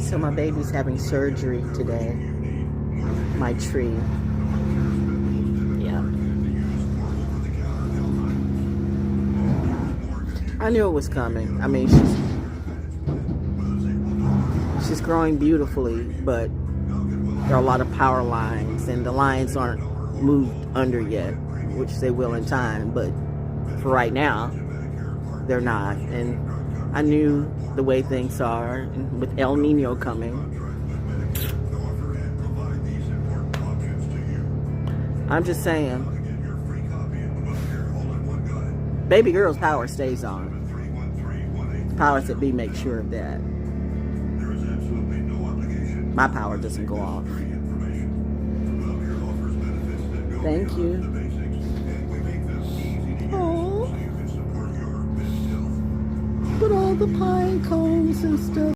So my baby's having surgery today. My tree. Yeah. I knew it was coming. I mean, she's growing beautifully, but there are a lot of power lines, and the lines aren't moved under yet, which they will in time, but for right now, they're not. And I knew the way things are, and with El Nino coming, I'm just saying, baby girl's power stays on. Powers that be make sure of that. My power doesn't go off. Thank you. Oh, but all the pine cones and stuff.